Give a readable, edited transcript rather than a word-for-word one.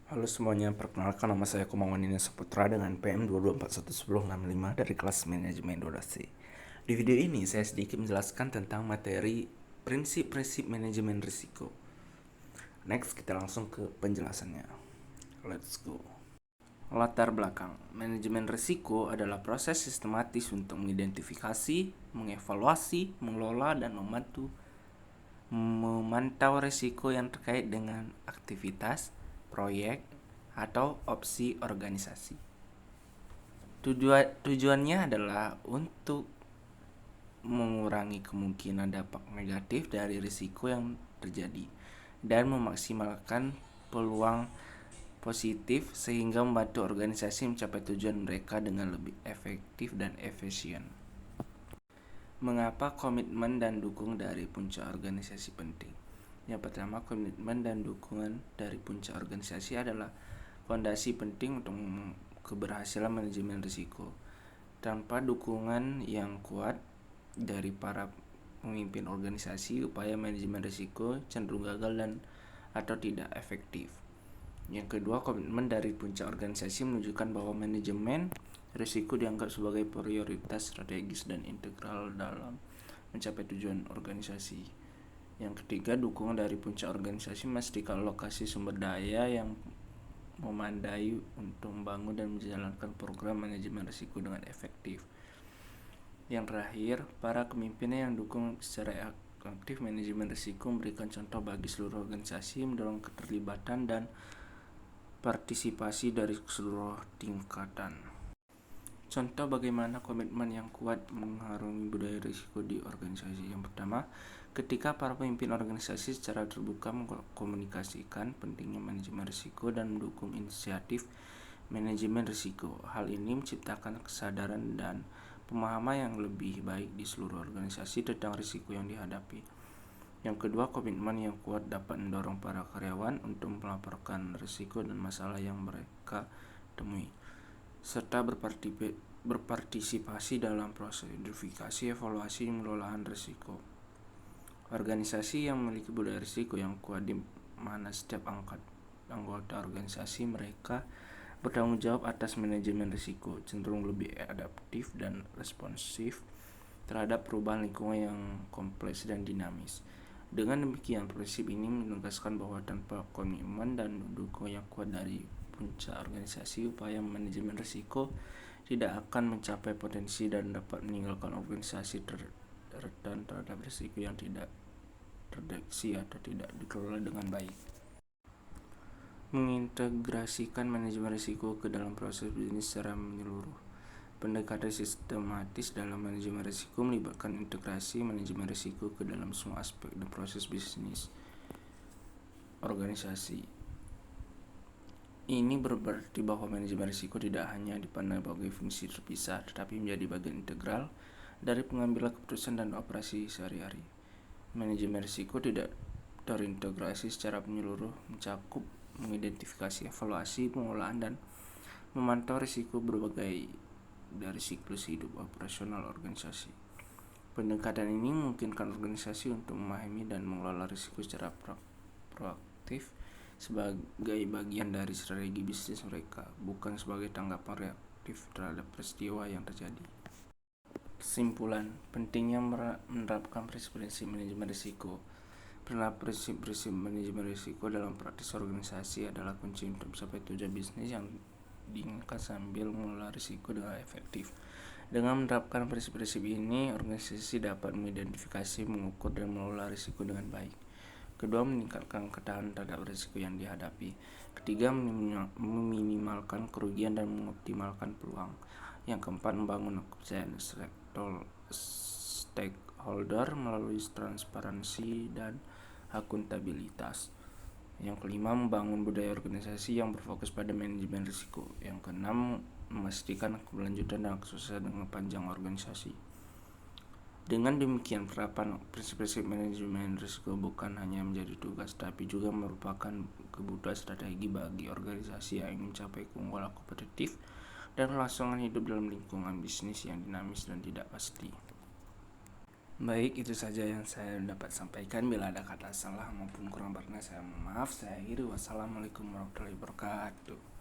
Halo semuanya, perkenalkan nama saya Komangunina Saputra dengan PM 2241105 dari kelas Manajemen 12C. Di video ini saya sedikit menjelaskan tentang materi prinsip-prinsip manajemen risiko. Next, kita langsung ke penjelasannya. Let's go. Latar belakang, manajemen risiko adalah proses sistematis untuk mengidentifikasi, mengevaluasi, mengelola, dan memantau risiko yang terkait dengan aktivitas, proyek, atau opsi organisasi. Tujuannya adalah untuk mengurangi kemungkinan dampak negatif dari risiko yang terjadi dan memaksimalkan peluang positif sehingga membantu organisasi mencapai tujuan mereka dengan lebih efektif dan efisien. Mengapa komitmen dan dukungan dari puncak organisasi penting? Yang pertama, komitmen dan dukungan dari puncak organisasi adalah fondasi penting untuk keberhasilan manajemen risiko. Tanpa dukungan yang kuat dari para pemimpin organisasi, upaya manajemen risiko cenderung gagal dan atau tidak efektif. Yang kedua, komitmen dari puncak organisasi menunjukkan bahwa manajemen risiko dianggap sebagai prioritas strategis dan integral dalam mencapai tujuan organisasi. Yang ketiga, dukungan dari puncak organisasi memastikan alokasi sumber daya yang memadai untuk membangun dan menjalankan program manajemen risiko dengan efektif. Yang terakhir, para pemimpin yang dukung secara aktif manajemen risiko memberikan contoh bagi seluruh organisasi, mendorong keterlibatan dan partisipasi dari seluruh tingkatan. Contoh bagaimana komitmen yang kuat mengarungi budaya risiko di organisasi. Yang pertama, ketika para pemimpin organisasi secara terbuka mengkomunikasikan pentingnya manajemen risiko dan mendukung inisiatif manajemen risiko. Hal ini menciptakan kesadaran dan pemahaman yang lebih baik di seluruh organisasi tentang risiko yang dihadapi. Yang kedua, komitmen yang kuat dapat mendorong para karyawan untuk melaporkan risiko dan masalah yang mereka temui, serta berpartisipasi dalam proses identifikasi, evaluasi, dan pengelolaan risiko. Organisasi yang memiliki budaya risiko yang kuat di mana setiap anggota organisasi mereka bertanggung jawab atas manajemen risiko, cenderung lebih adaptif dan responsif terhadap perubahan lingkungan yang kompleks dan dinamis. Dengan demikian, prinsip ini menegaskan bahwa tanpa komitmen dan dukungan yang kuat dari puncak organisasi, upaya manajemen risiko tidak akan mencapai potensi dan dapat meninggalkan organisasi rentan terhadap risiko yang tidak terdeteksi atau tidak dikelola dengan baik. Mengintegrasikan manajemen risiko ke dalam proses bisnis secara menyeluruh. Pendekatan sistematis dalam manajemen risiko melibatkan integrasi manajemen risiko ke dalam semua aspek dan proses bisnis organisasi. Ini berarti bahwa manajemen risiko tidak hanya dipandang sebagai fungsi terpisah, tetapi menjadi bagian integral dari pengambilan keputusan dan operasi sehari-hari. Manajemen risiko tidak terintegrasi secara menyeluruh, mencakup mengidentifikasi, evaluasi, pengelolaan, dan memantau risiko berbagai dari siklus hidup operasional organisasi. Pendekatan ini memungkinkan organisasi untuk memahami dan mengelola risiko secara proaktif sebagai bagian dari strategi bisnis mereka, bukan sebagai tanggapan reaktif terhadap peristiwa yang terjadi. Kesimpulan, pentingnya menerapkan prinsip-prinsip manajemen risiko. Penerapan prinsip-prinsip manajemen risiko dalam praktis organisasi adalah kunci untuk mencapai tujuan bisnis yang diinginkan sambil mengelola risiko dengan efektif. Dengan menerapkan prinsip-prinsip ini, organisasi dapat mengidentifikasi, mengukur, dan mengelola risiko dengan baik. Kedua, meningkatkan ketahanan terhadap risiko yang dihadapi. Ketiga, meminimalkan kerugian dan mengoptimalkan peluang. Yang keempat, membangun kepercayaan stakeholder melalui transparansi dan akuntabilitas. Yang kelima, membangun budaya organisasi yang berfokus pada manajemen risiko. Yang keenam, memastikan keberlanjutan dan kesuksesan dengan panjang organisasi. Dengan demikian, penerapan prinsip-prinsip manajemen risiko bukan hanya menjadi tugas, tapi juga merupakan kebutuhan strategi bagi organisasi yang ingin mencapai keunggulan kompetitif dan kelangsungan hidup dalam lingkungan bisnis yang dinamis dan tidak pasti. Baik, itu saja yang saya dapat sampaikan. Bila ada kata salah maupun kurang berkenan, saya mohon maaf. Saya akhiri. Wassalamualaikum warahmatullahi wabarakatuh.